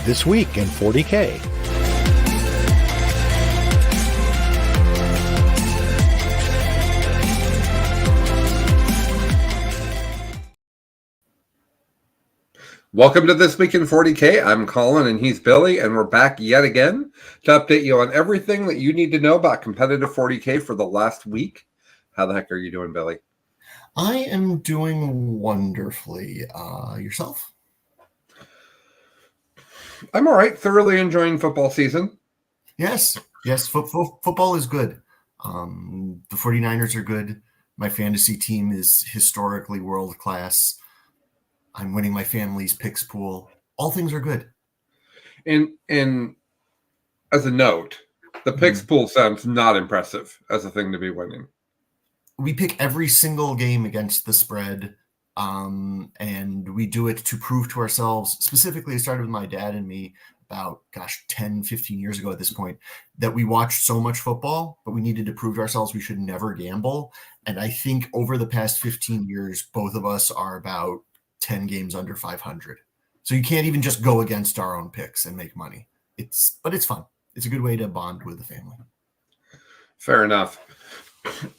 This week in 40K. Welcome to This Week in 40K. I'm Colin and he's Billy, and we're back yet again to update you on everything that you need to know about competitive 40K for the last week. How the heck are you doing, Billy? I am doing wonderfully. Yourself? I'm all right. Thoroughly enjoying football season. Yes. Football is good. The 49ers are good. My fantasy team is historically world class. I'm winning my family's picks pool. All things are good. And as a note, the picks pool sounds not impressive as a thing to be winning. We pick every single game against the spread, and we do it to prove to ourselves. Specifically, it started with my dad and me about, 10, 15 years ago at this point, that we watched so much football, but we needed to prove to ourselves we should never gamble. And I think over the past 15 years, both of us are about 10 games under 500. So you can't even just go against our own picks and make money. But it's fun. It's a good way to bond with the family. Fair enough.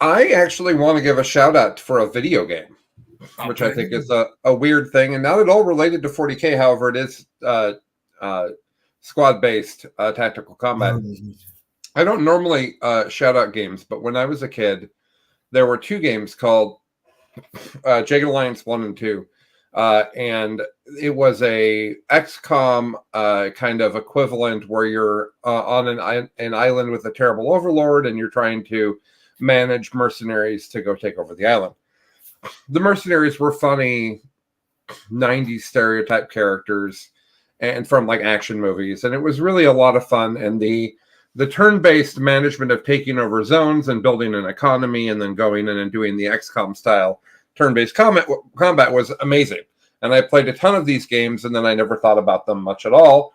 I actually want to give a shout out for a video game, which I think is a weird thing, and not at all related to 40K. However, it is squad-based tactical combat. I don't normally shout out games, but when I was a kid, there were two games called Jagged Alliance 1 and 2. And it was a XCOM kind of equivalent where you're on an island with a terrible overlord and you're trying to manage mercenaries to go take over the island. The mercenaries were funny 90s stereotype characters and from like action movies, and it was really a lot of fun. And the turn-based management of taking over zones and building an economy and then going in and doing the XCOM style turn-based combat was amazing. And I played a ton of these games, and then I never thought about them much at all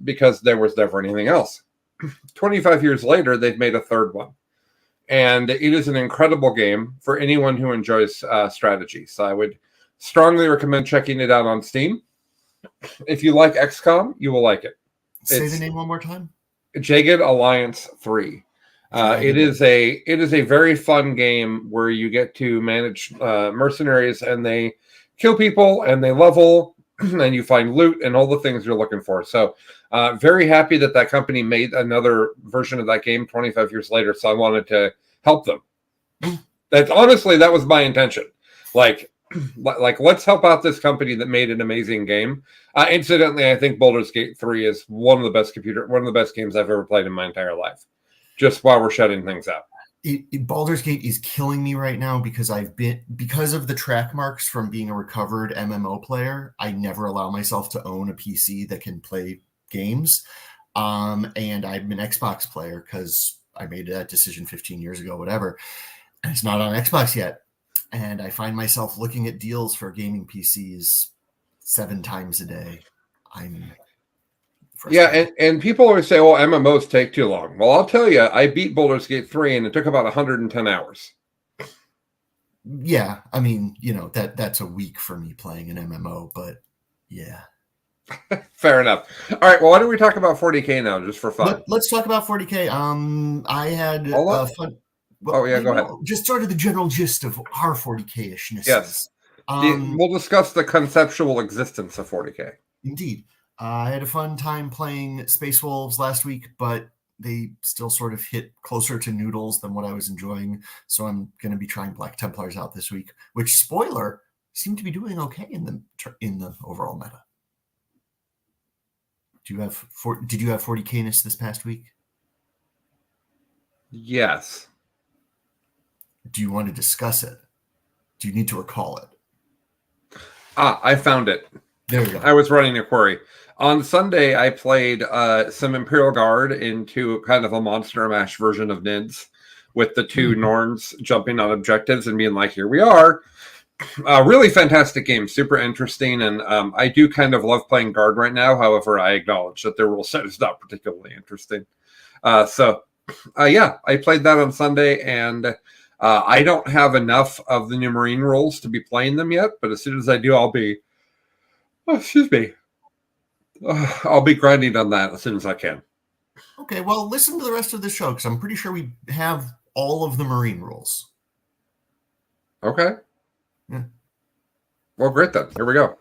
because there was never anything else. 25 years later, they've made a third one. And it is an incredible game for anyone who enjoys strategy. So I would strongly recommend checking it out on Steam. If you like XCOM, you will like it. Say the name one more time. Jagged Alliance 3. It is a very fun game where you get to manage mercenaries, and they kill people and they level and you find loot and all the things you're looking for. So very happy that company made another version of that game 25 years later. So I wanted to help them. That was my intention. Like let's help out this company that made an amazing game. Incidentally, I think Baldur's Gate 3 is one of the best games I've ever played in my entire life. Just while we're shutting things out. Baldur's Gate is killing me right now because because of the track marks from being a recovered MMO player. I never allow myself to own a PC that can play games. And I'm an Xbox player because I made that decision 15 years ago, whatever. And it's not on Xbox yet. And I find myself looking at deals for gaming PCs 7 times a day. Yeah, and people always say, well, MMOs take too long. Well, I'll tell you, I beat Baldur's Gate 3, and it took about 110 hours. Yeah, I mean, that's a week for me playing an MMO, but yeah. Fair enough. All right, well, why don't we talk about 40K now, just for fun? Let's talk about 40K. I had fun. Well, go ahead. Just sort of the general gist of our 40K-ishness. Yes. We'll discuss the conceptual existence of 40K. Indeed. I had a fun time playing Space Wolves last week, but they still sort of hit closer to noodles than what I was enjoying. So I'm going to be trying Black Templars out this week, which, spoiler, seem to be doing okay in the overall meta. Did you have 40K-ness this past week? Yes. Do you want to discuss it? Do you need to recall it? I found it. There we go. I was running a query. On Sunday, I played some Imperial Guard into kind of a Monster Mash version of NIDS with the two Norns jumping on objectives and being like, here we are. Really fantastic game, super interesting. And I do kind of love playing Guard right now. However, I acknowledge that their rule set is not particularly interesting. I played that on Sunday, and I don't have enough of the new Marine rules to be playing them yet. But as soon as I do, I'll be... Oh, excuse me. I'll be grinding on that as soon as I can. Okay, well, listen to the rest of the show because I'm pretty sure we have all of the Marine rules. Okay. Yeah. Well, great then. Here we go.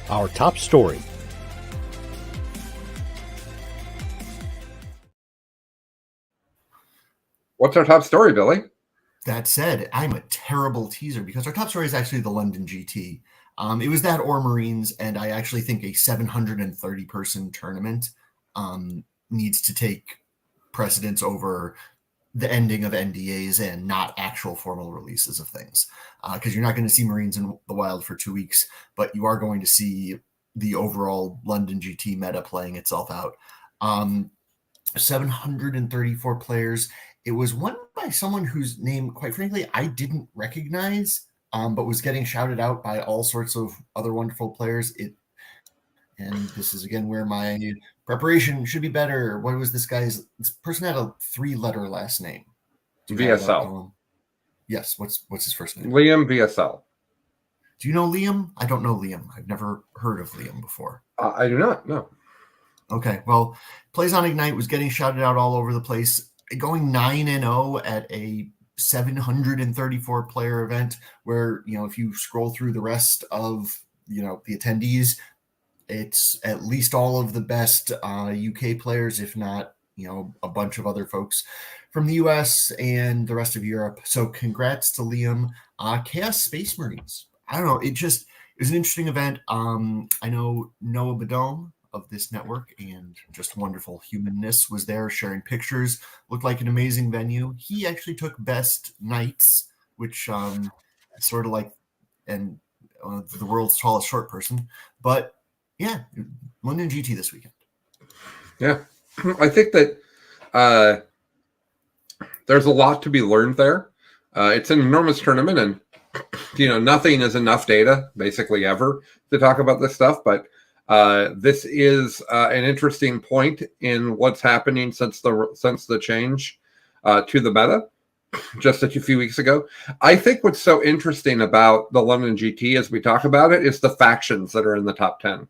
Our top story. What's our top story, Billy? That said, I'm a terrible teaser because our top story is actually the London GT. It was that or Marines, and I actually think a 730 person tournament needs to take precedence over the ending of NDAs and not actual formal releases of things. Because you're not going to see Marines in the wild for 2 weeks, but you are going to see the overall London GT meta playing itself out. 734 players. It was won by someone whose name, quite frankly, I didn't recognize, but was getting shouted out by all sorts of other wonderful players. And this is again where my preparation should be better. What was this guy's? This person had a 3-letter last name. VSL. Yes. What's his first name? Liam VSL. Do you know Liam? I don't know Liam. I've never heard of Liam before. I do not. No. Okay. Well, plays on Ignite was getting shouted out all over the place, going 9-0 at a 734 player event where, if you scroll through the rest of, the attendees, it's at least all of the best UK players, if not, a bunch of other folks from the US and the rest of Europe. So congrats to Liam. Chaos Space Marines. I don't know. It was an interesting event. I know Noah Badome of this network and just wonderful humanness was there sharing pictures. Looked like an amazing venue. He actually took best nights, which sort of like and the world's tallest short person. But yeah, London GT this weekend. Yeah, I think that there's a lot to be learned there. It's an enormous tournament, and nothing is enough data basically ever to talk about this stuff. But this is an interesting point in what's happening since the change to the meta just a few weeks ago. I think what's so interesting about the London GT as we talk about it is the factions that are in the top 10.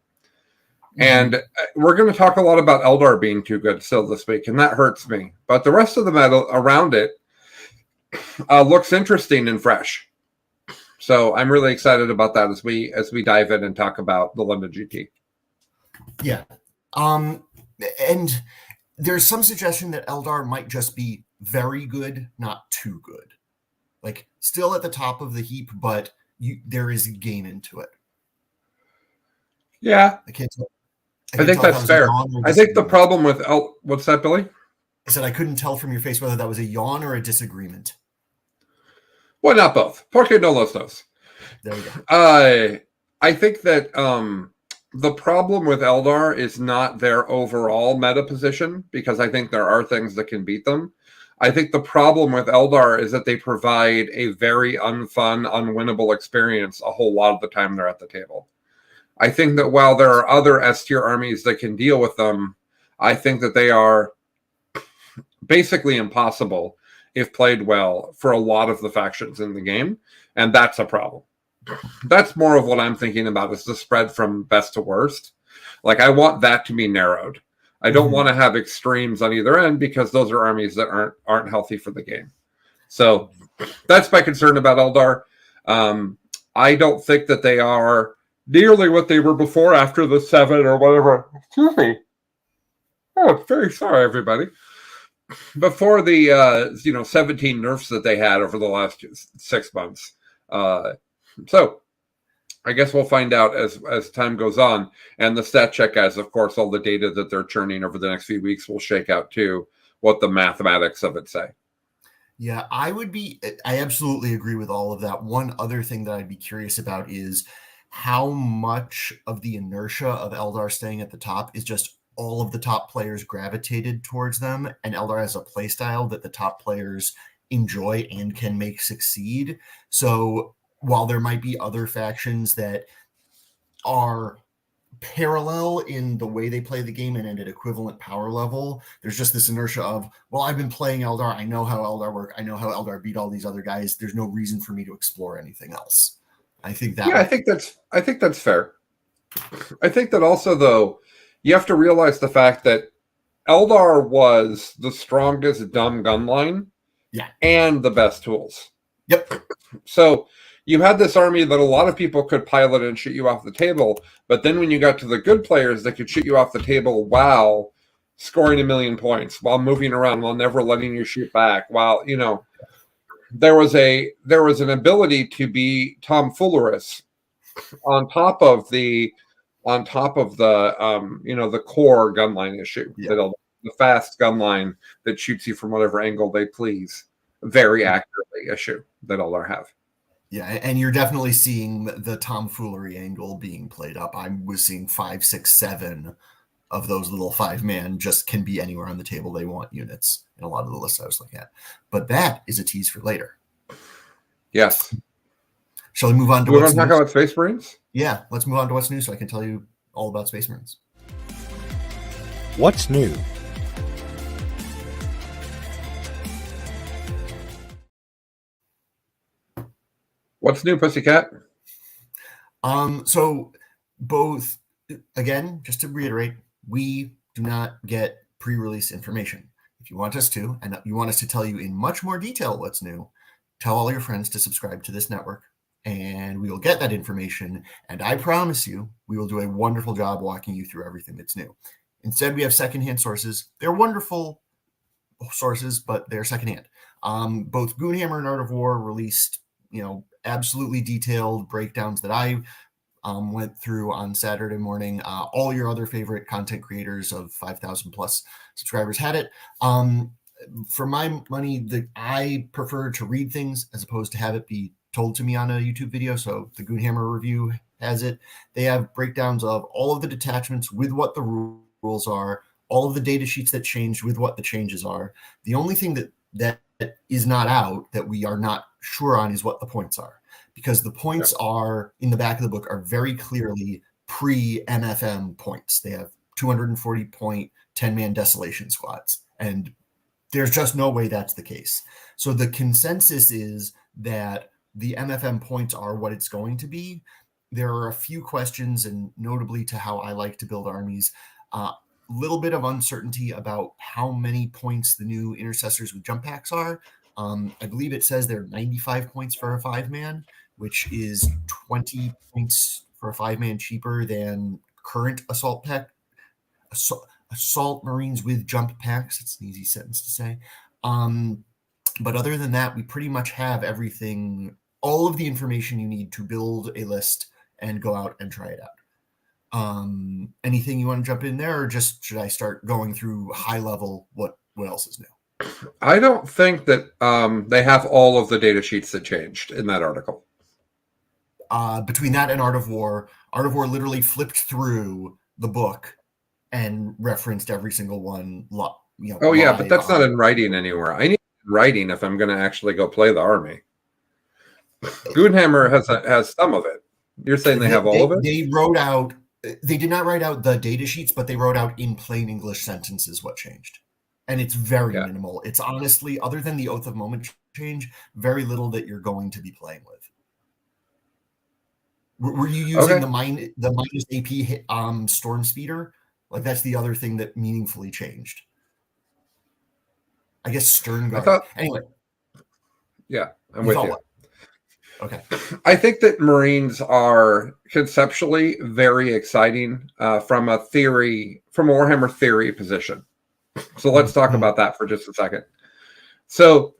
And we're going to talk a lot about Eldar being too good still this week, and that hurts me. But the rest of the meta around it looks interesting and fresh. So I'm really excited about that as we dive in and talk about the London GT. Yeah. And there's some suggestion that Eldar might just be very good, not too good. Like still at the top of the heap, but there is gain into it. Yeah. I think that's fair. I think the problem with what's that, Billy? I said I couldn't tell from your face whether that was a yawn or a disagreement. Well, not both. Porque no los dos. There you go. I think that the problem with Eldar is not their overall meta position, because I think there are things that can beat them. I think the problem with Eldar is that they provide a very unfun, unwinnable experience a whole lot of the time they're at the table. I think that while there are other S-tier armies that can deal with them, I think that they are basically impossible if played well for a lot of the factions in the game, and that's a problem. That's more of what I'm thinking about is the spread from best to worst. Like, I want that to be narrowed. I don't want to have extremes on either end because those are armies that aren't healthy for the game. So that's my concern about Eldar. I don't think that they are nearly what they were before after the 7 or whatever. Excuse me. Oh, very sorry, everybody. Before the 17 nerfs that they had over the last 6 months. So I guess we'll find out as time goes on. And the stat check guys, of course, all the data that they're churning over the next few weeks will shake out too what the mathematics of it say. Yeah, I absolutely agree with all of that. One other thing that I'd be curious about is how much of the inertia of Eldar staying at the top is just all of the top players gravitated towards them, and Eldar has a play style that the top players enjoy and can make succeed. So while there might be other factions that are parallel in the way they play the game and at an equivalent power level, there's just this inertia of, well, I've been playing Eldar. I know how Eldar work. I know how Eldar beat all these other guys. There's no reason for me to explore anything else. I think that. Yeah, I think that's fair. I think that also, though, you have to realize the fact that Eldar was the strongest dumb gun line, yeah, and the best tools. Yep. So you had this army that a lot of people could pilot and shoot you off the table, but then when you got to the good players that could shoot you off the table while scoring 1,000,000 points, while moving around, while never letting you shoot back, while there was an ability to be tomfoolerous on top of the the core gun line issue, the fast gun line that shoots you from whatever angle they please, very accurately issue that Eldar have. Yeah, and you're definitely seeing the tomfoolery angle being played up. I was seeing 5, 6, 7 of those little 5-man just can be anywhere on the table they want units in a lot of the lists I was looking at. But that is a tease for later. Yes. Shall we move on to what's news? Talk about Space Marines? Yeah, let's move on to what's new so I can tell you all about Space Marines. What's new? What's new, Pussycat? So both, again, just to reiterate, we do not get pre-release information. If you want us to, and you want us to tell you in much more detail what's new, tell all your friends to subscribe to this network, and we will get that information. And I promise you, we will do a wonderful job walking you through everything that's new. Instead, we have secondhand sources. They're wonderful sources, but they're secondhand. Both Goonhammer and Art of War released, absolutely detailed breakdowns that I went through on Saturday morning. All your other favorite content creators of 5,000 plus subscribers had it. For my money, I prefer to read things as opposed to have it be told to me on a YouTube video. So the Goonhammer review has it. They have breakdowns of all of the detachments with what the rules are, all of the data sheets that changed with what the changes are. The only thing that is not out that we are not sure on is what the points are, because the points are in the back of the book are very clearly pre-MFM points. They have 240 point 10-man desolation squads, and there's just no way that's the case. So the consensus is that the MFM points are what it's going to be. There are a few questions, and notably to how I like to build armies, little bit of uncertainty about how many points the new intercessors with jump packs are. I believe it says they're 95 points for a 5-man, which is 20 points for a 5-man cheaper than current assault Marines with jump packs. It's an easy sentence to say. But other than that, we pretty much have everything, all of the information you need to build a list and go out and try it out. Anything you want to jump in there, or just should I start going through high level what else is new? I don't think that they have all of the data sheets that changed in that article. Between that and Art of War literally flipped through the book and referenced every single one. Oh yeah, but that's not in writing anywhere. I need writing if I'm going to actually go play the army. Goonhammer has some of it. You're saying they have all of it? They wrote out. They did not write out the data sheets, but they wrote out in plain English sentences what changed. And it's very minimal. It's honestly, other than the Oath of Moment change, very little that you're going to be playing with. Were you using the minus AP Storm Speeder? Like, that's the other thing that meaningfully changed. I guess Stern Guard. Anyway. Yeah, I'm with you. Okay. I think that Marines are conceptually very exciting from a Warhammer theory position. So let's talk about that for just a second. So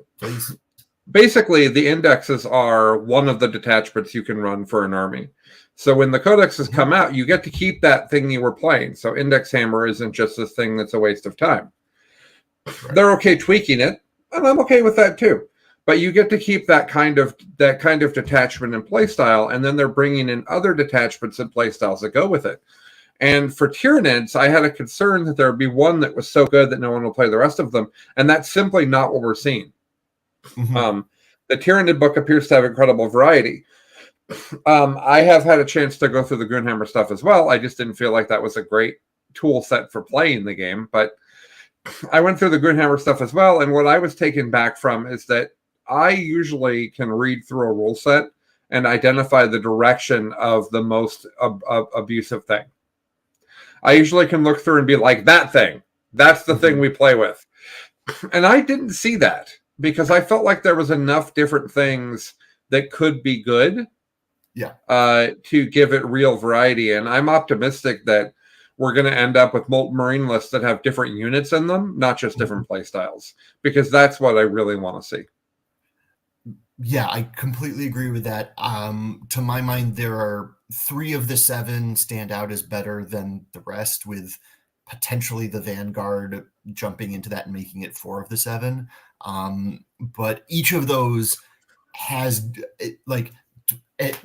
basically, the indexes are one of the detachments you can run for an army. So when the codexes come out, you get to keep that thing you were playing. So Index Hammer isn't just this thing that's a waste of time. Right. They're okay tweaking it, and I'm okay with that too. But you get to keep that kind of detachment and playstyle, and then they're bringing in other detachments and playstyles that go with it. And for Tyranids, I had a concern that there would be one that was so good that no one will play the rest of them, and that's simply not what we're seeing. The Tyranid book appears to have incredible variety. I have had a chance to go through the Goonhammer stuff as well. I just didn't feel like that was a great tool set for playing the game, but I went through the Goonhammer stuff as well, and what I was taken back from is that I usually can read through a rule set and identify the direction of the most abusive thing. I usually can look through and be like, that thing, that's the thing we play with. And I didn't see that because I felt like there was enough different things that could be good to give it real variety. And I'm optimistic that we're going to end up with Molten Marine lists that have different units in them, not just different play styles, because that's what I really want to see. Yeah, I completely agree with that. To my mind, there are 3 of the 7 stand out as better than the rest, with potentially the Vanguard jumping into that and making it 4 of the 7. But each of those has, like,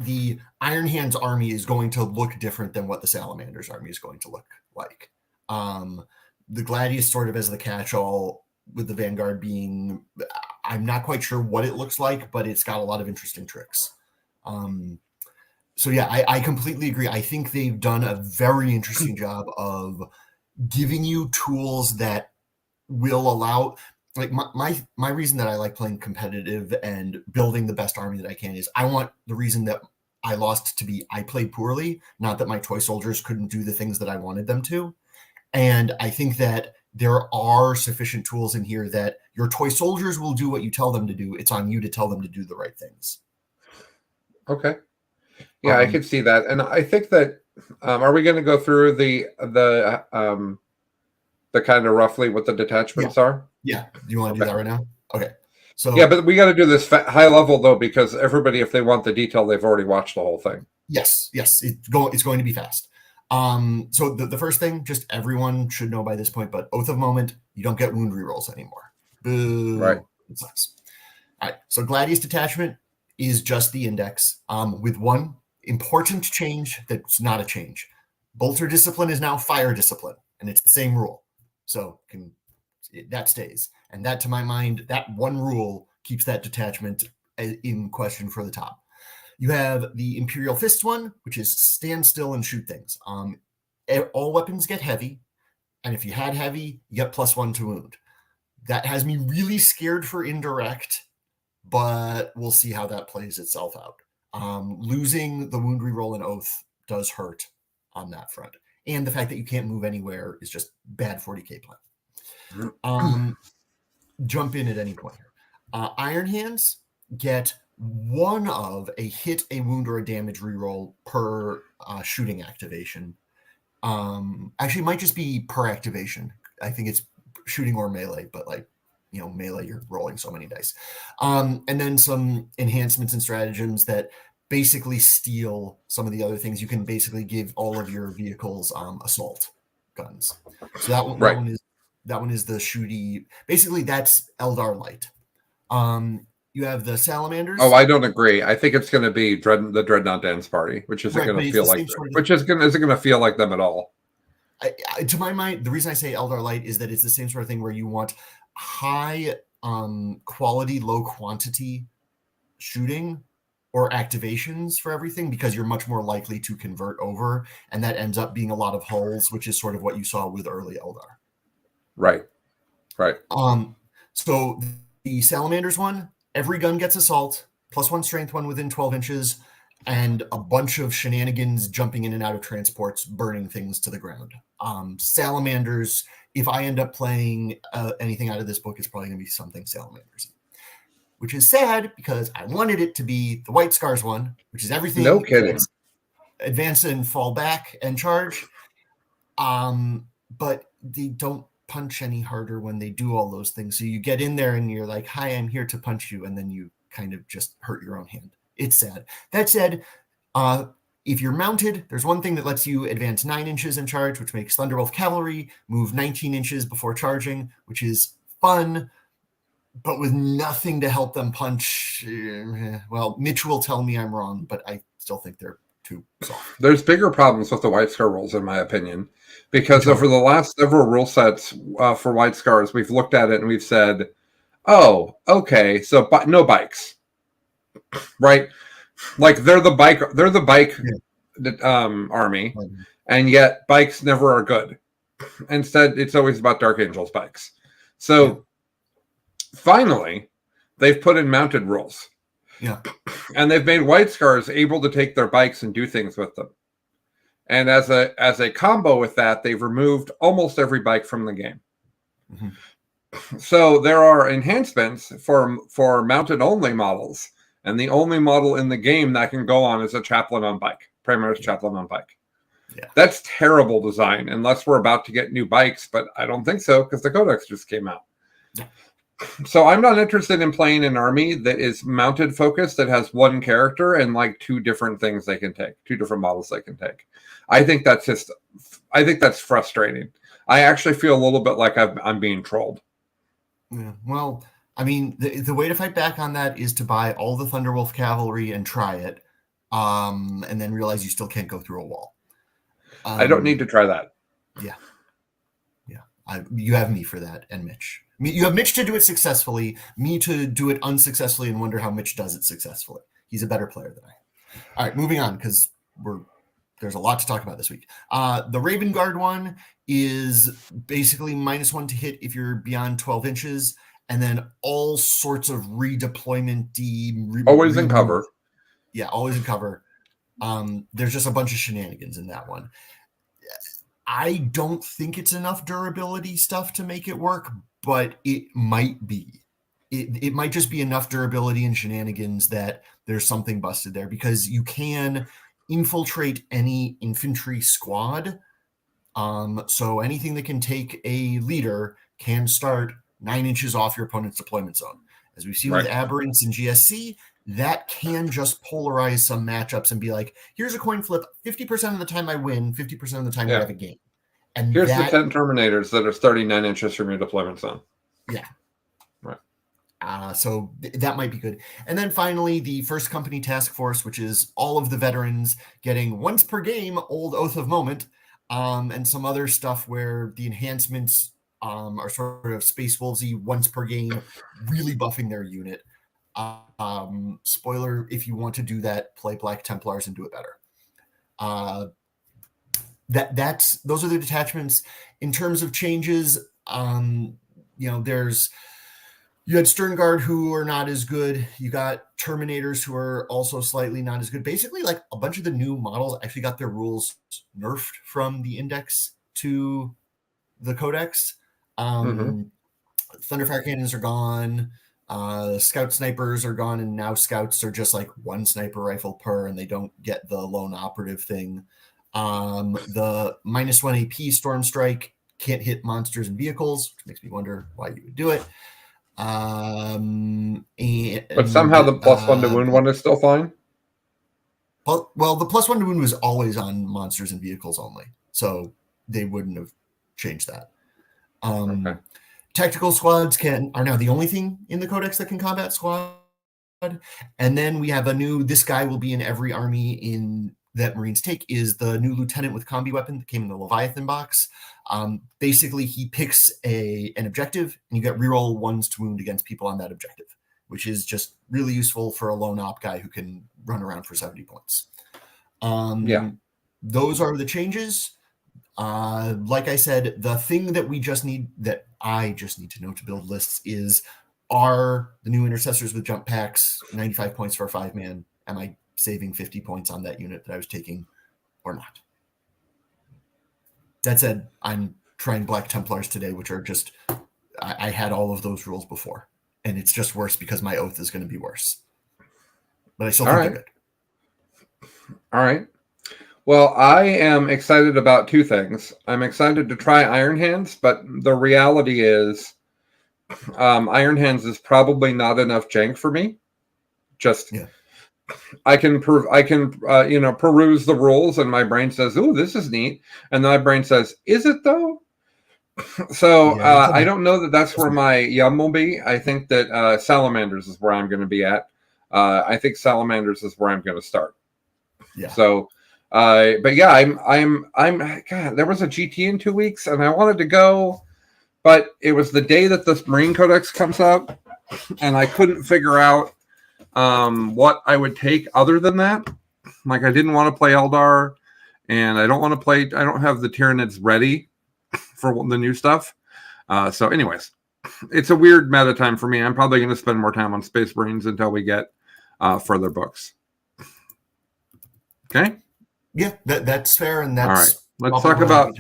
the Iron Hands army is going to look different than what the Salamanders army is going to look like. The Gladius sort of as the catch-all, with the Vanguard being, I'm not quite sure what it looks like, but it's got a lot of interesting tricks. So yeah, I completely agree. I think they've done a very interesting job of giving you tools that will allow, like, my reason that I like playing competitive and building the best army that I can is I want the reason that I lost to be I played poorly, not that my toy soldiers couldn't do the things that I wanted them to. And I think that there are sufficient tools in here that your toy soldiers will do what you tell them to do. It's on you to tell them to do the right things. Okay. Yeah, I could see that. And I think that, are we going to go through the kind of roughly what the detachments are? Yeah. Do you want to do that right now? Okay. So yeah, but we got to do this high level though, because everybody, if they want the detail, they've already watched the whole thing. Yes. It's going to be fast. So the first thing, just everyone should know by this point, but Oath of Moment, you don't get wound rerolls anymore. Boo. Right. It sucks. All right. So Gladius detachment is just the index, with one important change that's not a change. Bolter discipline is now fire discipline, and it's the same rule. So that stays. And that, to my mind, that one rule keeps that detachment in question for the top. You have the Imperial Fists one, which is stand still and shoot things. All weapons get heavy, and if you had heavy, you get +1 to wound. That has me really scared for indirect, but we'll see how that plays itself out. Losing the wound reroll in Oath does hurt on that front. And the fact that you can't move anywhere is just bad 40k play. Jump in at any point here. Iron Hands get one of a hit, a wound, or a damage reroll per shooting activation. Actually, it might just be per activation. I think it's shooting or melee, but melee, you're rolling so many dice. And then some enhancements and stratagems that basically steal some of the other things. You can basically give all of your vehicles assault guns. So that one, right. that one is the shooty. Basically, that's Eldar Light. You have the Salamanders. Oh, I don't agree. I think it's going to be the Dreadnought Dance Party, which isn't going to feel like them, isn't going to feel like them at all. To my mind, the reason I say Eldar Light is that it's the same sort of thing where you want high quality, low quantity shooting or activations for everything, because you're much more likely to convert over, and that ends up being a lot of hulls, which is sort of what you saw with early Eldar. Right. So the Salamanders one, every gun gets assault, +1 strength, one within 12 inches, and a bunch of shenanigans jumping in and out of transports, burning things to the ground. Salamanders, if I end up playing anything out of this book, it's probably going to be something Salamanders, which is sad because I wanted it to be the White Scars one, which is everything. No kidding. Advance and fall back and charge. But they don't punch any harder when they do all those things. So you get in there and you're like, hi, I'm here to punch you. And then you kind of just hurt your own hand. It's sad. That said, if you're mounted, there's one thing that lets you advance 9 inches and charge, which makes Thunderwolf Cavalry move 19 inches before charging, which is fun, but with nothing to help them punch. Well, Mitch will tell me I'm wrong, but I still think they're too soft. There's bigger problems with the White Scar rules, in my opinion, because over the last several rule sets for White Scars, we've looked at it and we've said, oh, okay, so no bikes, right? Like they're the bike army, and yet bikes never are good. Instead, it's always about Dark Angels bikes. So finally, they've put in mounted rules. Yeah. And they've made White Scars able to take their bikes and do things with them. And as a combo with that, they've removed almost every bike from the game. Mm-hmm. So there are enhancements for mounted only models, and the only model in the game that can go on is a chaplain on bike, Primaris chaplain on bike. Yeah. That's terrible design, unless we're about to get new bikes, but I don't think so because the Codex just came out. Yeah. So I'm not interested in playing an army that is mounted focused, that has one character and like two different things they can take, two different models they can take. I think that's frustrating. I actually feel a little bit like I'm being trolled. Yeah. Well, I mean, the way to fight back on that is to buy all the Thunderwolf cavalry and try it, and then realize you still can't go through a wall. I don't need to try that. Yeah. You have me for that, and Mitch. You have Mitch to do it successfully, me to do it unsuccessfully and wonder how Mitch does it successfully. He's a better player than I am. All right, moving on, because there's a lot to talk about this week. The Raven Guard one is basically -1 to hit if you're beyond 12 inches, and then all sorts of redeployment. Always in cover. Yeah, always in cover. There's just a bunch of shenanigans in that one. I don't think it's enough durability stuff to make it work, but it might be. It might just be enough durability and shenanigans that there's something busted there, because you can infiltrate any infantry squad. So anything that can take a leader can start 9 inches off your opponent's deployment zone. As we've seen with Aberrants and GSC, that can just polarize some matchups and be like, here's a coin flip. 50% of the time I win, 50% of the time we have a game. And here's the 10 Terminators that are starting 9 inches from your deployment zone. Yeah. Right. So that might be good. And then finally, the First Company Task Force, which is all of the veterans getting once per game Old Oath of Moment, and some other stuff where the enhancements are sort of Space Wolves-y once per game, really buffing their unit. Spoiler, if you want to do that, play Black Templars and do it better. Those are the detachments. In terms of changes, you had Stern Guard who are not as good. You got Terminators who are also slightly not as good. Basically, like a bunch of the new models actually got their rules nerfed from the Index to the Codex. Thunderfire Cannons are gone. Scout Snipers are gone, and now Scouts are just like one sniper rifle per, and they don't get the lone operative thing. The -1 AP Storm Strike can't hit monsters and vehicles, which makes me wonder why you would do it. But somehow the +1 to wound one is still fine. Well, the +1 to wound was always on monsters and vehicles only, so they wouldn't have changed that. Tactical squads are now the only thing in the Codex that can combat squad. And then we have this guy will be in every army that Marines take, is the new lieutenant with combi weapon that came in the Leviathan box. Basically, he picks an objective, and you get reroll 1s to wound against people on that objective, which is just really useful for a lone op guy who can run around for 70 points. Those are the changes. Like I said, the thing that I just need to know to build lists are the new intercessors with jump packs 95 points for a 5-man. Am I saving 50 points on that unit that I was taking or not? That said, I'm trying Black Templars today, which are just, I had all of those rules before, and it's just worse because my oath is going to be worse. But I still think they're good. All right. Well, I am excited about two things. I'm excited to try Iron Hands, but the reality is Iron Hands is probably not enough jank for me. I can peruse the rules, and my brain says, "Ooh, this is neat," and then my brain says, "Is it though?" So I don't know that that's where my yum will be. I think that Salamanders is where I'm going to be at. I think Salamanders is where I'm going to start. Yeah. So. But yeah, I'm God, there was a GT in 2 weeks and I wanted to go, but it was the day that the Marine Codex comes out and I couldn't figure out what I would take other than that. Like, I didn't want to play Eldar, and I don't have the Tyranids ready for the new stuff. So anyways, it's a weird meta time for me. I'm probably going to spend more time on Space Marines until we get for their books. Okay. Yeah, that's fair, and that's all right. Let's talk about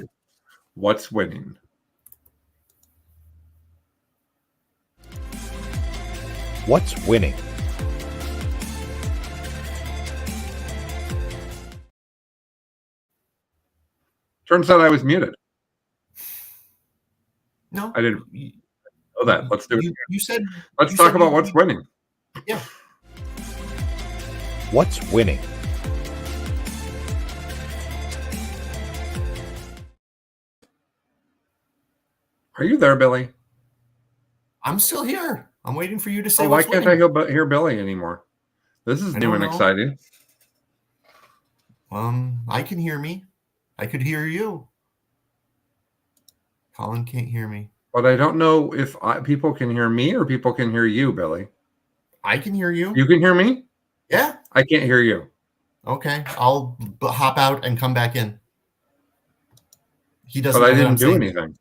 what's winning. What's winning? Turns out I was muted. No, I didn't know that. Let's do it. You said. Let's talk about what's winning. Yeah. What's winning? Are you there, Billy? I'm still here. I'm waiting for you to say. Why can't I hear Billy anymore? This is new and exciting. I can hear me. I could hear you. Colin can't hear me. But I don't know if people can hear me or people can hear you, Billy. I can hear you. You can hear me? Yeah. I can't hear you. Okay. I'll hop out and come back in. He doesn't. But I didn't do anything.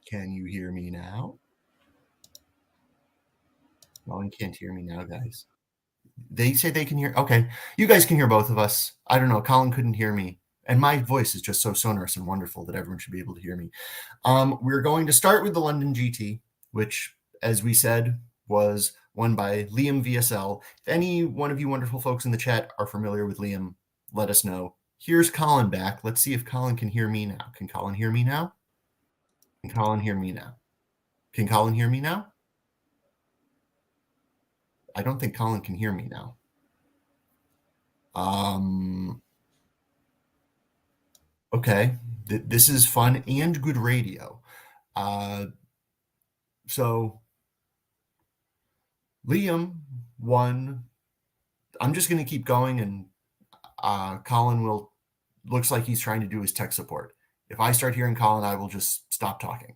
Can you hear me now? Colin can't hear me now, guys. They say they can hear. Okay. You guys can hear both of us. I don't know. Colin couldn't hear me. And my voice is just so sonorous and wonderful that everyone should be able to hear me. We're going to start with the London GT, which, as we said, was won by Liam VSL. If any one of you wonderful folks in the chat are familiar with Liam, let us know. Here's Colin back. Let's see if Colin can hear me now. Can Colin hear me now? Can Colin hear me now? Can Colin hear me now? I don't think Colin can hear me now. Okay. This is fun and good radio. So Liam won. I'm just going to keep going, and Colin looks like he's trying to do his tech support. If I start hearing Colin, I will just stop talking.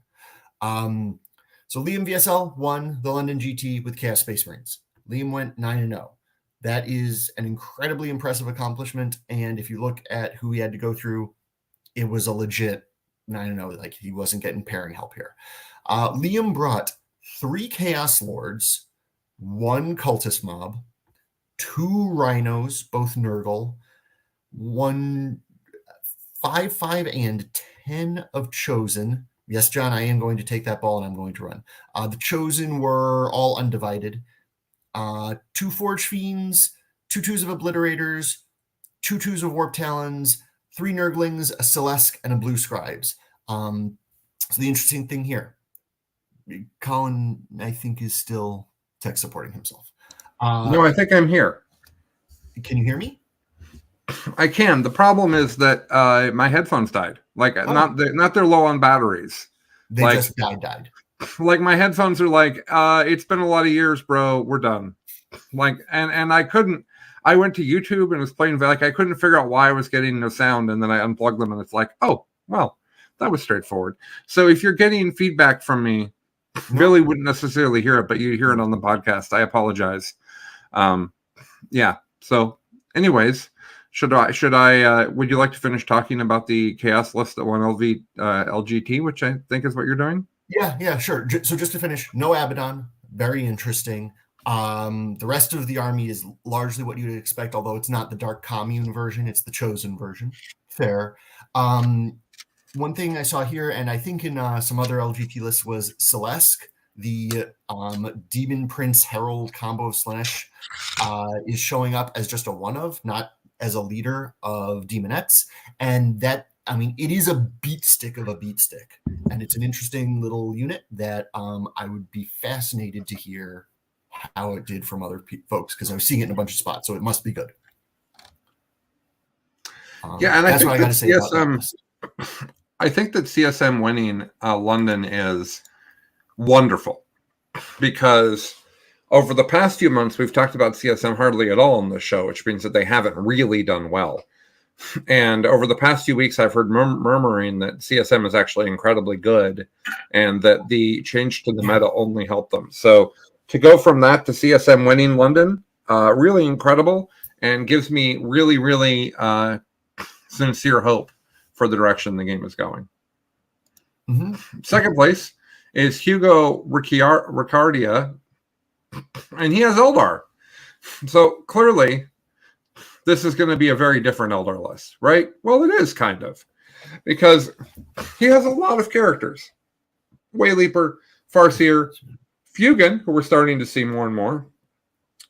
So Liam VSL won the London GT with Chaos Space Marines. Liam went 9-0. That is an incredibly impressive accomplishment. And if you look at who he had to go through, it was a legit 9-0. Like, he wasn't getting pairing help here. Liam brought 3 Chaos Lords, 1 Cultist Mob, 2 Rhinos, both Nurgle, 1 5/5 and 10 of Chosen. Yes, John, I am going to take that ball and I'm going to run. The Chosen were all undivided. 2 Forge Fiends, 2 twos of Obliterators, 2 twos of Warp Talons, 3 Nurglings, a Celeste, and a Blue Scribes. So the interesting thing here, Colin, I think, is still tech supporting himself. No, I think I'm here. Can you hear me? I can. The problem is that my headphones died. Like, not they're low on batteries. They just died. Like, my headphones are like, it's been a lot of years, bro. We're done. Like, and I couldn't. I went to YouTube and was playing. Like, I couldn't figure out why I was getting no sound, and then I unplugged them, and it's like, oh, well, that was straightforward. So if you're getting feedback from me, Billy wouldn't necessarily hear it, but you hear it on the podcast. I apologize. Yeah. So, anyways. Should I would you like to finish talking about the chaos list that won LGT, which I think is what you're doing? Yeah, sure. So just to finish, no Abaddon, very interesting. The rest of the army is largely what you'd expect, although it's not the Dark Commune version, it's the Chosen version. Fair. One thing I saw here, and I think in some other LGT lists, was Celeste, the Demon Prince Herald combo Slanesh, is showing up as just a one of, not as a leader of Demonettes. And that, I mean, it is a beat stick of a beat stick. And it's an interesting little unit that I would be fascinated to hear how it did from other folks, because I was seeing it in a bunch of spots, so it must be good. Yeah, and that's what I got to say about that. I think that CSM winning London is wonderful, because over the past few months, we've talked about CSM hardly at all on the show, which means that they haven't really done well. And over the past few weeks, I've heard murmuring that CSM is actually incredibly good and that the change to the meta only helped them. So to go from that to CSM winning London, really incredible, and gives me really, really sincere hope for the direction the game is going. Second place is Hugo Riccardia, and he has Eldar. So clearly, this is going to be a very different Eldar list, right? Well, it is kind of, because he has a lot of characters. Wayleaper, Farseer, Fugan, who we're starting to see more and more,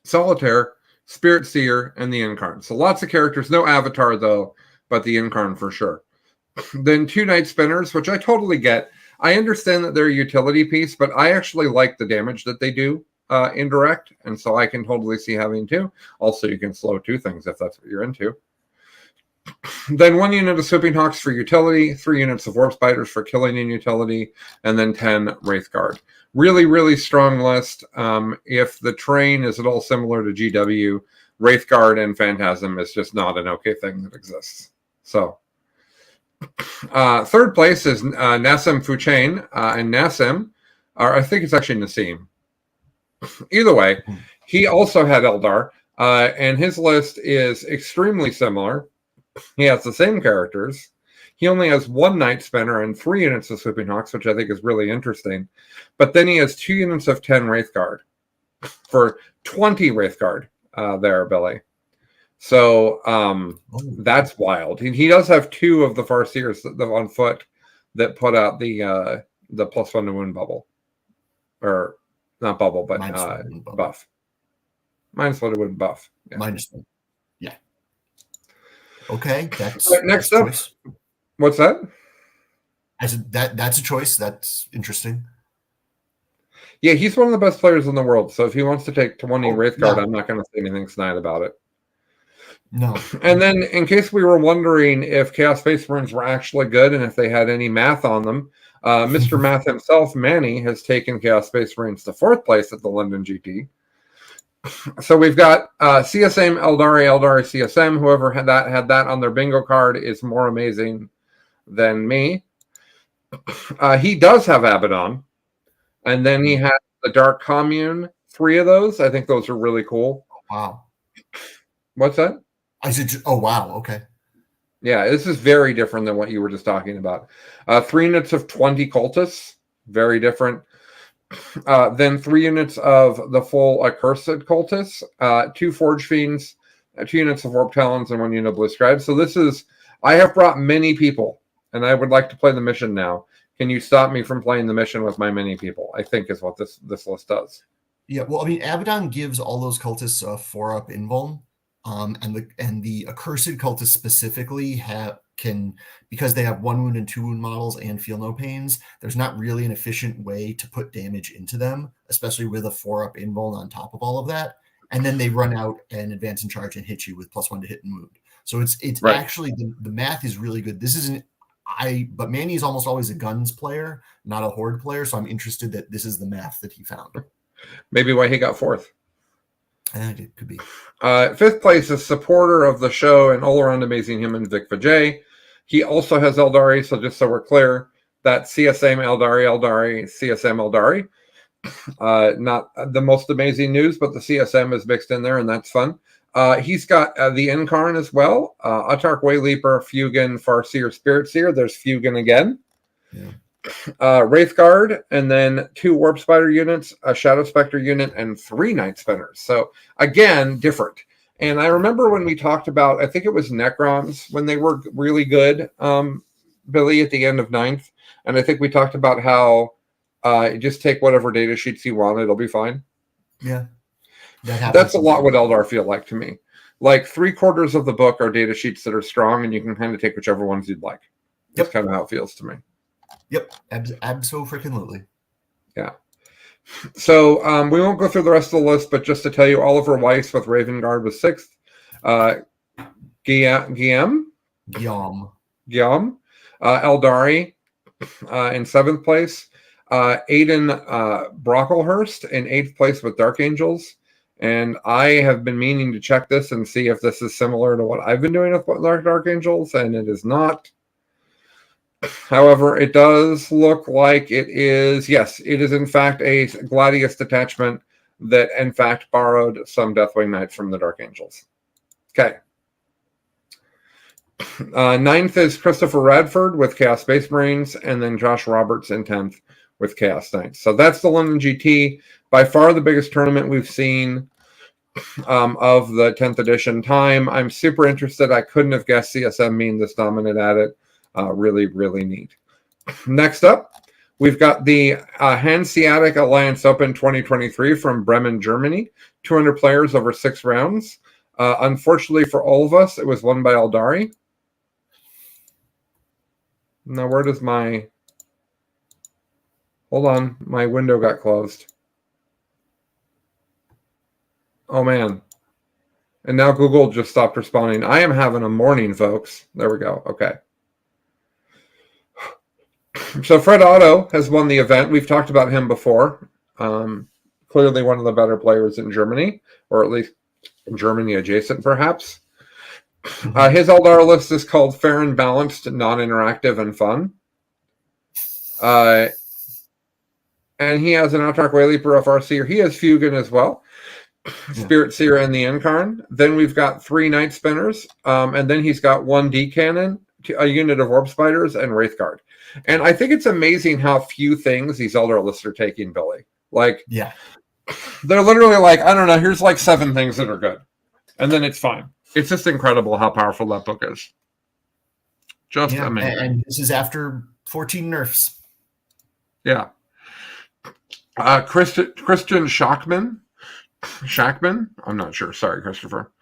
Solitaire, Spirit Seer, and the Incarn. So lots of characters. No Avatar, though, but the Incarn for sure. Then 2 Night Spinners, which I totally get. I understand that they're a utility piece, but I actually like the damage that they do indirect, and so I can totally see having 2. Also, you can slow 2 things if that's what you're into. Then 1 unit of Swooping Hawks for utility, 3 units of Warp Spiders for killing in utility, and then 10 Wraithguard. Really, really strong list. If the terrain is at all similar to GW, Wraithguard and Phantasm is just not an okay thing that exists. So, third place is Nassim Fuchain, and Nassim, or I think it's actually Nassim. Either way, he also had Eldar, and his list is extremely similar. He has the same characters. He only has 1 Night Spinner and 3 units of Swooping Hawks, which I think is really interesting. But then he has 2 units of 10 Wraithguard for 20 Wraithguard there, Billy. So that's wild. He does have 2 of the Farseers on foot that put out the +1 to wound bubble. Or not bubble, but buff. -1 to wound buff. Yeah. -1. Yeah. Okay, that's next up. Choice. What's that? I said that's a choice. That's interesting. Yeah, he's one of the best players in the world. So if he wants to take 20 Wraithguard, I'm not going to say anything snide about it. No. And then, in case we were wondering if Chaos Space Marines were actually good and if they had any math on them, Mr. Math himself, Manny, has taken Chaos Space Marines to 4th place at the London GT. So we've got CSM, Eldari, CSM. Whoever had that on their bingo card is more amazing than me. He does have Abaddon. And then he has the Dark Commune, 3 of those. I think those are really cool. Wow. What's that? I said, oh, wow. Okay. Yeah, this is very different than what you were just talking about. 3 units of 20 cultists, very different. Then 3 units of the full accursed cultists, 2 Forge Fiends, 2 units of Warp Talons, and 1 unit of Blue Scribes. So this is, I have brought many people, and I would like to play the mission now. Can you stop me from playing the mission with my many people? I think is what this list does. Yeah, well, I mean, Abaddon gives all those cultists a 4-up invuln. And the accursed cultists specifically can, because they have 1 wound and 2 wound models and feel no pains, there's not really an efficient way to put damage into them, especially with a 4-up invuln on top of all of that. And then they run out and advance and charge and hit you with +1 to hit and wound. So it's right. Actually the math is really good. This isn't but Manny is almost always a guns player, not a horde player. So I'm interested that this is the math that he found. Maybe why he got 4th. It could be. 5th place is supporter of the show and all-around amazing human, Vic Vijay. He also has Eldari, so just so we're clear, that's CSM Eldari, CSM Eldari. Not the most amazing news, but the CSM is mixed in there, and that's fun. He's got the Incarn as well. Autarch, Wayleaper, Fugan, Farseer, Spirit Seer. There's Fugan again. Yeah. Wraithguard, and then 2 Warp Spider units, a Shadow Spectre unit, and 3 Night Spinners. So again, different. And I remember when we talked about, I think it was Necrons, when they were really good, Billy, at the end of 9th. And I think we talked about how just take whatever data sheets you want, it'll be fine. Yeah. That's a lot what Eldar feel like to me. Like 3/4 of the book are data sheets that are strong, and you can kind of take whichever ones you'd like. That's kind of how it feels to me. Yep, abso-freaking-lutely. Yeah. So we won't go through the rest of the list, but just to tell you, Oliver Weiss with Raven Guard was 6th. Guillaume, Eldari in 7th place. Aiden Brocklehurst in 8th place with Dark Angels. And I have been meaning to check this and see if this is similar to what I've been doing with Dark Angels, and it is not. However, it does look like it is, yes, it is in fact a Gladius detachment that in fact borrowed some Deathwing Knights from the Dark Angels. Okay. Ninth is Christopher Radford with Chaos Space Marines, and then Josh Roberts in 10th with Chaos Knights. So that's the London GT. By far the biggest tournament we've seen of the 10th edition time. I'm super interested. I couldn't have guessed CSM being this dominant at it. Really, really neat. Next up, we've got the Hanseatic Alliance Open 2023 from Bremen, Germany. 200 players over 6 rounds. Unfortunately for all of us, it was won by Eldari. Now, where does my... Hold on, my window got closed. Oh, man. And now Google just stopped responding. I am having a morning, folks. There we go. Okay. So Fred Otto has won the event. We've talked about him before. Clearly one of the better players in Germany, or at least Germany adjacent, perhaps. His Eldar list is called Fair and Balanced, Non-Interactive, and Fun. And he has an Autarch Wayleaper FRC. He has Fugan as well. Spirit Seer and the Incarn. Then we've got 3 Night Spinners. And then he's got 1 D Cannon, a unit of Orb Spiders, and Wraithguard. And I think it's amazing how few things these Eldar lists are taking, Billy. Like, yeah, they're literally like, I don't know, here's like 7 things that are good. And then it's fine. It's just incredible how powerful that book is. Just amazing. And this is after 14 nerfs. Yeah. Christian Schachman. I'm not sure. Sorry, Christopher.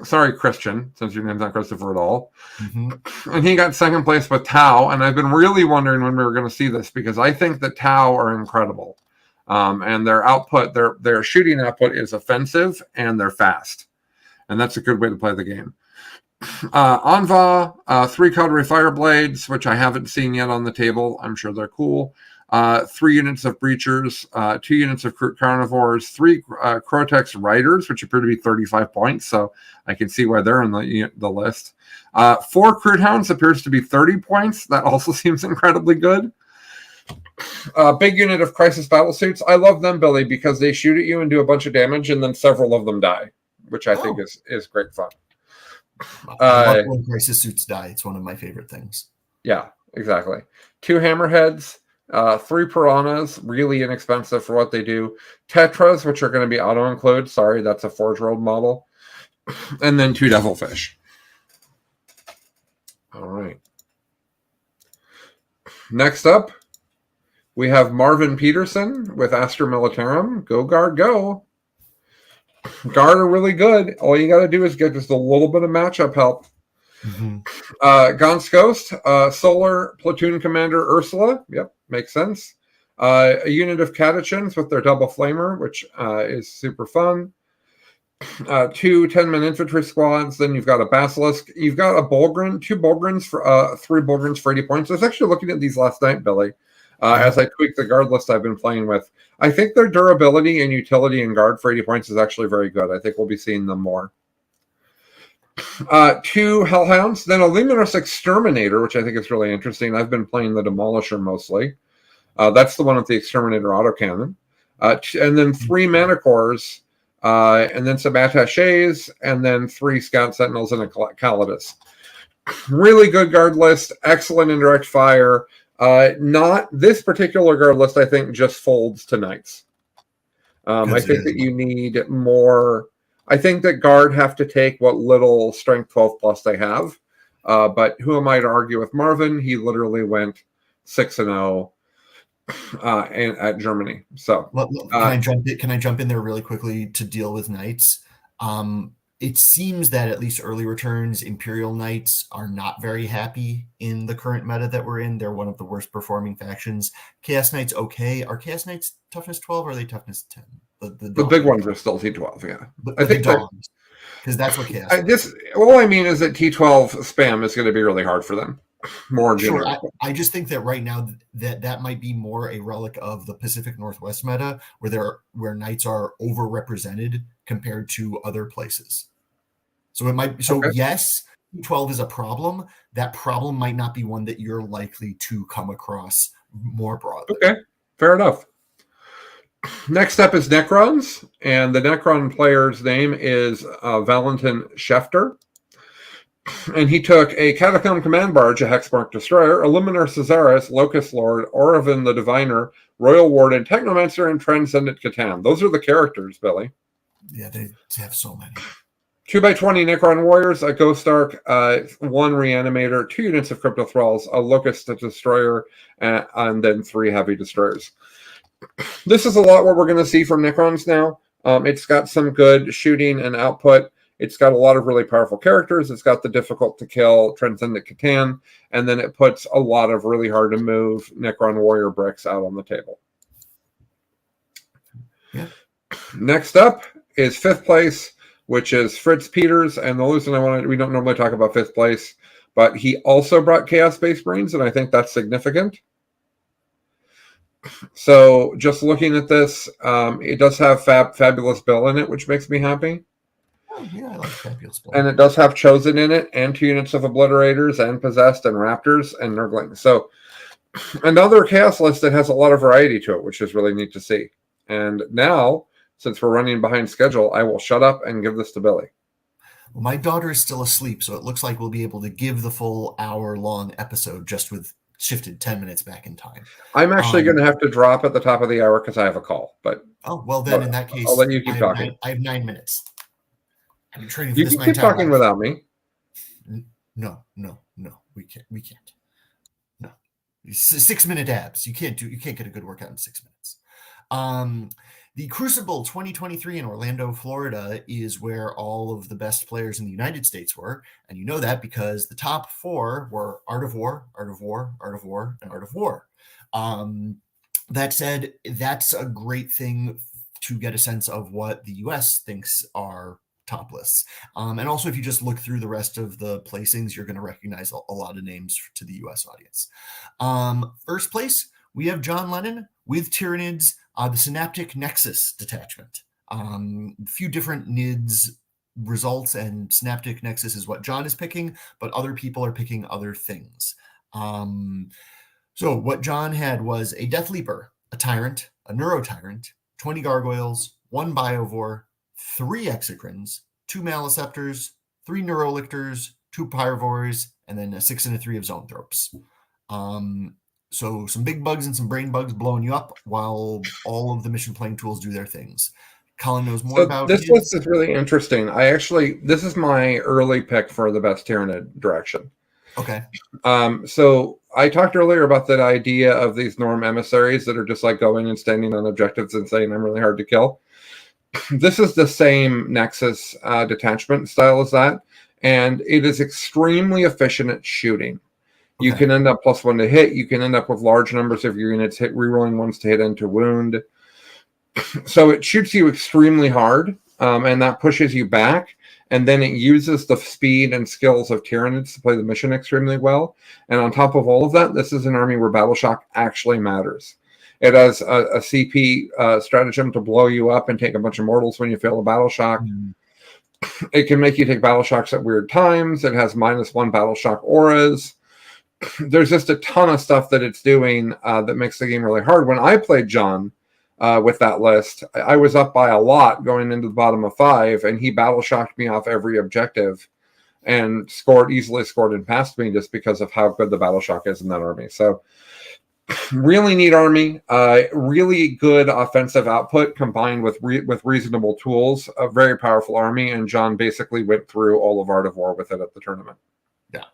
Sorry, Christian, since your name's not Christopher at all. And he got 2nd place with Tau. And I've been really wondering when we were going to see this, because I think that Tau are incredible. And their output, their shooting output is offensive, and they're fast. And that's a good way to play the game. Anva, 3 Coterie Fireblades, which I haven't seen yet on the table. I'm sure they're cool. 3 units of Breachers, 2 units of Carnivores, 3 Crotex Riders, which appear to be 35 points, so I can see why they're on the list. 4 Crude Hounds appears to be 30 points. That also seems incredibly good. Big unit of Crisis Battlesuits. I love them, Billy, because they shoot at you and do a bunch of damage, and then several of them die, which I think is great fun. I love when Crisis Suits die. It's one of my favorite things. Yeah, exactly. 2 Hammerheads. 3 Piranhas, really inexpensive for what they do. Tetras, which are going to be auto-include. Sorry, that's a Forge World model. And then 2 Devilfish. All right. Next up, we have Marvin Peterson with Astra Militarum. Go, Guard, go. Guard are really good. All you got to do is get just a little bit of matchup help. Gaunt's Ghost, Solar Platoon Commander Ursula. Yep, makes sense. A unit of Catechins with their double flamer, which is super fun. 2 10-man infantry squads. Then you've got a Basilisk. You've got a Bulgrin, 2 Bulgrins for 3 Bulgrins for 80 points. I was actually looking at these last night, Billy, as I tweaked the guard list I've been playing with. I think their durability and utility in guard for 80 points is actually very good. I think we'll be seeing them more. 2 Hellhounds, then a Luminous Exterminator, which I think is really interesting. I've been playing the Demolisher mostly. That's the one with the Exterminator autocannon. And then 3 Manticores, and then some Attachés, and then 3 Scout Sentinels and a Calidus. Really good guard list, excellent indirect fire. Not this particular guard list, I think, just folds to Knights. I think that you need more... I think that Guard have to take what little strength 12 plus they have. But who am I to argue with Marvin? He literally went 6-0 at Germany. So can I jump in there really quickly to deal with Knights? It seems that at least early returns, Imperial Knights are not very happy in the current meta that we're in. They're one of the worst performing factions. Chaos Knights, okay. Are Chaos Knights toughness 12 or are they toughness 10? The big ones are still T12, yeah. I think because that's what Chaos. All I mean is that T12 spam is going to be really hard for them. more Sure. generic. I just think that right now that might be more a relic of the Pacific Northwest meta, where knights are overrepresented compared to other places. So it might. So Okay. yes, 12 is a problem. That problem might not be one that you're likely to come across more broadly. Okay, fair enough. Next up is Necrons, and the Necron player's name is Valentin Schefter. And he took a Catacomb Command Barge, a Hexmark Destroyer, Illuminar Caesaris, Locust Lord, Orovin the Diviner, Royal Warden, Technomancer, and Transcendent Catan. Those are the characters, Billy. Yeah, they have so many. 2x20 Necron Warriors, a Ghost Ark, 1 Reanimator, 2 units of Crypto Thralls, a Locust Destroyer, and then 3 Heavy Destroyers. This is a lot what we're going to see from Necrons now. It's got some good shooting and output. It's got a lot of really powerful characters. It's got the difficult to kill Transcendent Catan, and then it puts a lot of really hard to move Necron Warrior bricks out on the table. Yeah. Next up is 5th place, which is Fritz Peters. And the reason we don't normally talk about 5th place, but he also brought Chaos Space Marines, and I think that's significant. So just looking at this, it does have Fabulous Bill in it, which makes me happy. Oh, yeah, I like Fabulous Bill. And it does have Chosen in it, and 2 units of Obliterators, and Possessed, and Raptors, and Nurglings. So another Chaos list that has a lot of variety to it, which is really neat to see. And now, since we're running behind schedule, I will shut up and give this to Billy. Well, my daughter is still asleep, so it looks like we'll be able to give the full hour-long episode just with shifted 10 minutes back in time. I'm actually going to have to drop at the top of the hour because I have a call. But well, then in that case, I'll let you keep talking. I have 9 minutes. I've been training for you this can my keep entire talking life. without me. No, we can't. No, 6-minute abs. You can't get a good workout in 6 minutes. The Crucible 2023 in Orlando, Florida is where all of the best players in the United States were. And you know that because the top 4 were Art of War, Art of War, Art of War, and Art of War. That said, that's a great thing to get a sense of what the US thinks are top lists. And also, if you just look through the rest of the placings, you're going to recognize a lot of names to the US audience. First place, we have John Lennon with Tyranids, the Synaptic Nexus detachment. A few different NIDS results, and Synaptic Nexus is what John is picking, but other people are picking other things. So what John had was a Death Leaper, a Tyrant, a Neurotyrant, 20 Gargoyles, 1 Biovore, 3 Exocrines, 2 Maleceptors, 3 Neurolictors, 2 Pyrivores, and then a 6 and a 3 of Zoanthropes. So some big bugs and some brain bugs blowing you up while all of the mission playing tools do their things. Colin knows more about this list is really interesting. This is my early pick for the best Tyranid direction. Okay. So I talked earlier about that idea of these norm emissaries that are just like going and standing on objectives and saying, I'm really hard to kill. This is the same Nexus detachment style as that, and it is extremely efficient at shooting. You can end up +1 to hit. You can end up with large numbers of your units rerolling ones to hit and to wound. So it shoots you extremely hard, and that pushes you back. And then it uses the speed and skills of Tyranids to play the mission extremely well. And on top of all of that, this is an army where Battle Shock actually matters. It has a CP stratagem to blow you up and take a bunch of mortals when you fail a Battle Shock. It can make you take Battle Shocks at weird times. It has -1 Battle Shock auras. There's just a ton of stuff that it's doing that makes the game really hard. When I played John with that list, I was up by a lot going into the bottom of 5, and he Battle Shocked me off every objective and easily scored and passed me just because of how good the Battle Shock is in that army. So really neat army, really good offensive output combined with reasonable tools, a very powerful army, and John basically went through all of Art of War with it at the tournament. Yeah.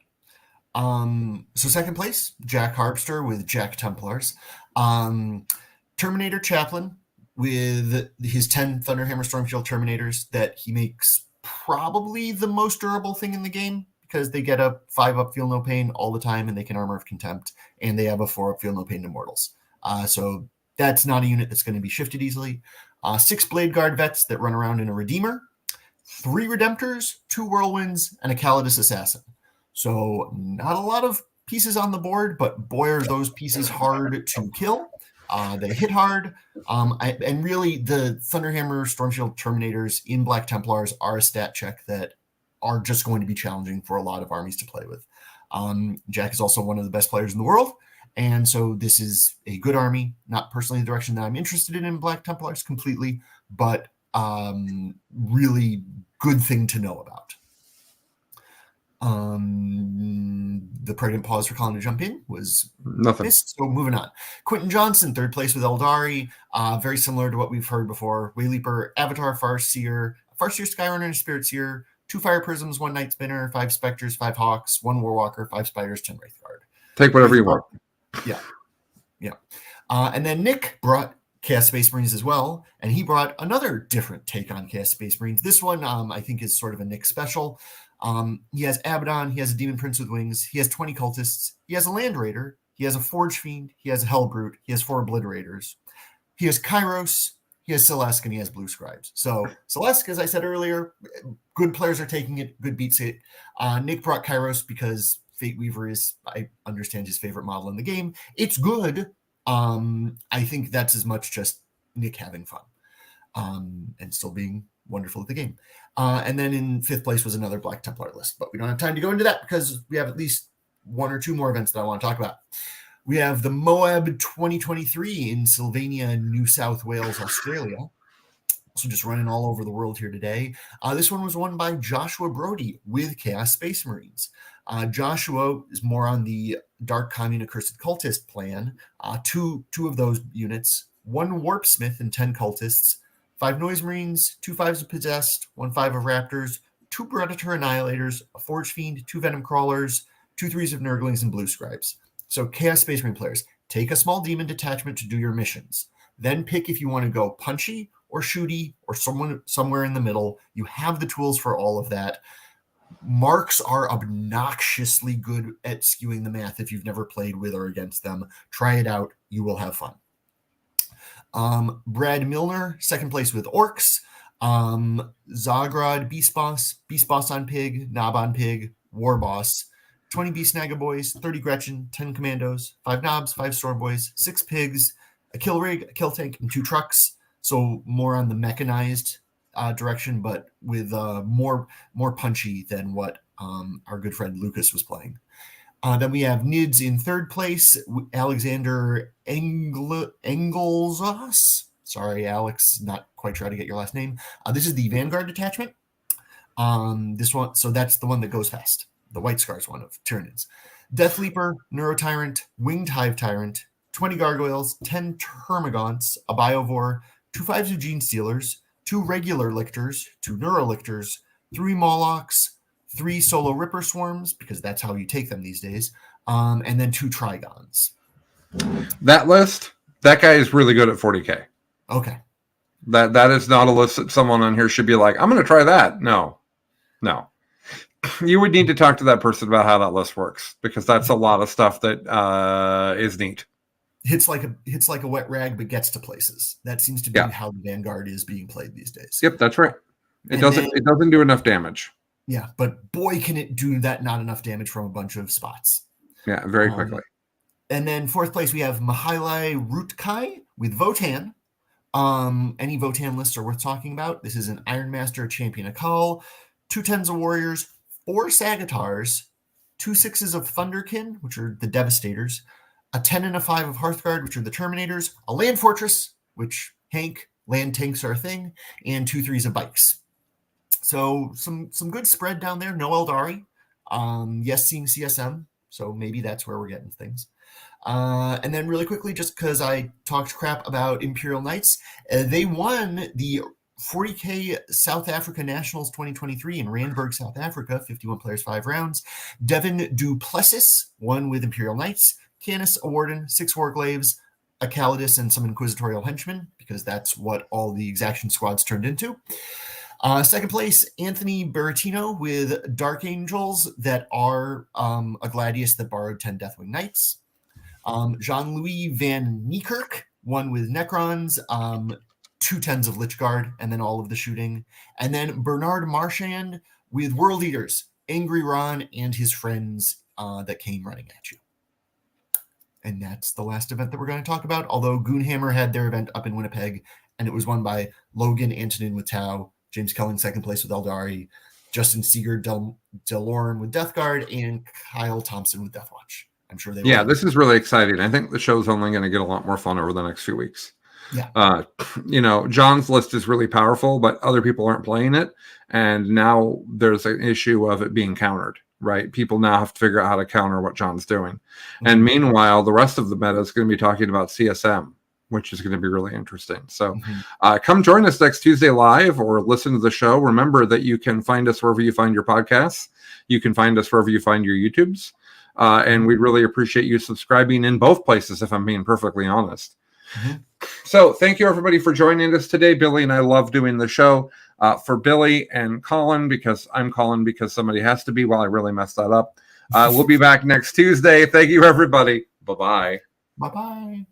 So second place, Jack Harpster with Jack Templars. Terminator Chaplain with his 10 Thunderhammer Stormshield Terminators that he makes probably the most durable thing in the game, because they get a 5-up Feel No Pain all the time, and they can Armor of Contempt, and they have a 4-up Feel No Pain to Mortals. So that's not a unit that's going to be shifted easily. 6 Blade Guard Vets that run around in a Redeemer, 3 Redemptors, 2 Whirlwinds, and a Calidus Assassin. So not a lot of pieces on the board, but boy, are those pieces hard to kill. They hit hard. And really, the Thunderhammer, Stormshield, Terminators in Black Templars are a stat check that are just going to be challenging for a lot of armies to play with. Jack is also one of the best players in the world. And so this is a good army, not personally the direction that I'm interested in Black Templars completely, but really good thing to know about. The pregnant pause for Colin to jump in was Nothing. missed, so moving on. Quentin Johnson, third place with Eldari, very similar to what we've heard before. Wayleaper, Avatar, Farseer, Skyrunner, and Spirit Seer, 2 Fire Prisms, 1 Night Spinner, 5 Specters, 5 Hawks, 1 Warwalker, 5 Spiders, 10 Wraithguard. Take whatever you want. Yeah. And then Nick brought Chaos Space Marines as well, and he brought another different take on Chaos Space Marines. This one, I think, is sort of a Nick special. He has Abaddon, he has a Demon Prince with Wings, he has 20 Cultists, he has a Land Raider, he has a Forge Fiend, he has a Hellbrute, he has 4 Obliterators, he has Kairos, he has Celeste, and he has Blue Scribes. So Celeste, as I said earlier, good players are taking it, good beats it. Nick brought Kairos because Fate Weaver is, I understand, his favorite model in the game. It's good. I think that's as much just Nick having fun and still being wonderful at the game. And then in 5th place was another Black Templar list, but we don't have time to go into that because we have at least 1 or 2 more events that I want to talk about. We have the Moab 2023 in Sylvania, New South Wales, Australia. So just running all over the world here today. This one was won by Joshua Brody with Chaos Space Marines. Joshua is more on the Dark Commune Accursed Cultist plan. Two of those units, 1 Warp Smith and 10 Cultists, 5 Noise Marines, 2 5s of Possessed, 1 5 of Raptors, 2 Predator Annihilators, a Forge Fiend, 2 Venom Crawlers, 2 3s of Nurglings, and Blue Scribes. So Chaos Space Marine players, take a small demon detachment to do your missions. Then pick if you want to go punchy or shooty or somewhere in the middle. You have the tools for all of that. Marks are obnoxiously good at skewing the math if you've never played with or against them. Try it out. You will have fun. Brad Milner, 2nd place with Orcs. Zagrod, Beast Boss on Pig, Knob on Pig, War Boss, 20 Beast Nagaboys, 30 Gretchen, 10 Commandos, 5 Knobs, 5 Storm Boys, 6 Pigs, a Kill Rig, a Kill Tank, and 2 Trucks. So more on the mechanized direction, but with more punchy than what our good friend Lucas was playing. Then we have Nids in 3rd place, Alexander Engelsos. Sorry, Alex, not quite sure how to get your last name. This is the Vanguard detachment. This one, so that's the one that goes fast. The White Scars one of Tyranids. Death Leaper, Neurotyrant, Winged Hive Tyrant, 20 Gargoyles, 10 Termagants, a Biovore, 2 5s of Gene Stealers, 2 regular Lictors, 2 Neurolictors, 3 Molochs, 3 Solo Ripper Swarms, because that's how you take them these days, and then 2 Trigons. That list, that guy is really good at 40K. Okay. That is not a list that someone on here should be like, I'm going to try that. No. You would need to talk to that person about how that list works, because that's a lot of stuff that is neat. Hits like a wet rag, but gets to places. That seems to be how the Vanguard is being played these days. Yep, that's right. It doesn't do enough damage. Yeah, but boy, can it do that! Not enough damage from a bunch of spots. Yeah, very quickly. And then 4th place we have Mihailai Rutkai with Votan. Any Votan lists are worth talking about. This is an Iron Master, Champion of Call, 2 10s of Warriors, 4 Sagatars, 2 6s of Thunderkin, which are the Devastators, a 10 and a 5 of Hearthguard, which are the Terminators, a Land Fortress, which land tanks are a thing, and 2 3s of Bikes. So some good spread down there. No Eldari. Yes, seeing CSM. So maybe that's where we're getting things. And then really quickly, just because I talked crap about Imperial Knights, they won the 40K South Africa Nationals 2023 in Randburg, South Africa, 51 players, 5 rounds. Devin Duplessis won with Imperial Knights. Canis, a Warden, 6 Warglaves, a Calidus, and some Inquisitorial Henchmen, because that's what all the Exaction squads turned into. 2nd place, Anthony Berrettino with Dark Angels that are a Gladius that borrowed 10 Deathwing Knights. Jean-Louis Van Niekerk won with Necrons, 2 10s of Lichguard, and then all of the shooting. And then Bernard Marchand with World Eaters, Angry Ron and his friends that came running at you. And that's the last event that we're going to talk about. Although Goonhammer had their event up in Winnipeg, and it was won by Logan Antonin with Tau, James Kelling second place with Eldari, Justin Seeger Delorme with Death Guard, and Kyle Thompson with Deathwatch. I'm sure they. Yeah, this is really exciting. I think the show's only going to get a lot more fun over the next few weeks. Yeah. John's list is really powerful, but other people aren't playing it, and now there's an issue of it being countered. Right, people now have to figure out how to counter what John's doing, and meanwhile, the rest of the meta is going to be talking about CSM, which is going to be really interesting. So, come join us next Tuesday live, or listen to the show. Remember that you can find us wherever you find your podcasts. You can find us wherever you find your YouTubes, and we'd really appreciate you subscribing in both places. If I'm being perfectly honest. So, thank you everybody for joining us today. Billy and I love doing the show. For Billy and Colin, because I'm Colin because somebody has to be. Well, I really messed that up. We'll be back next Tuesday. Thank you, everybody. Bye-bye. Bye-bye.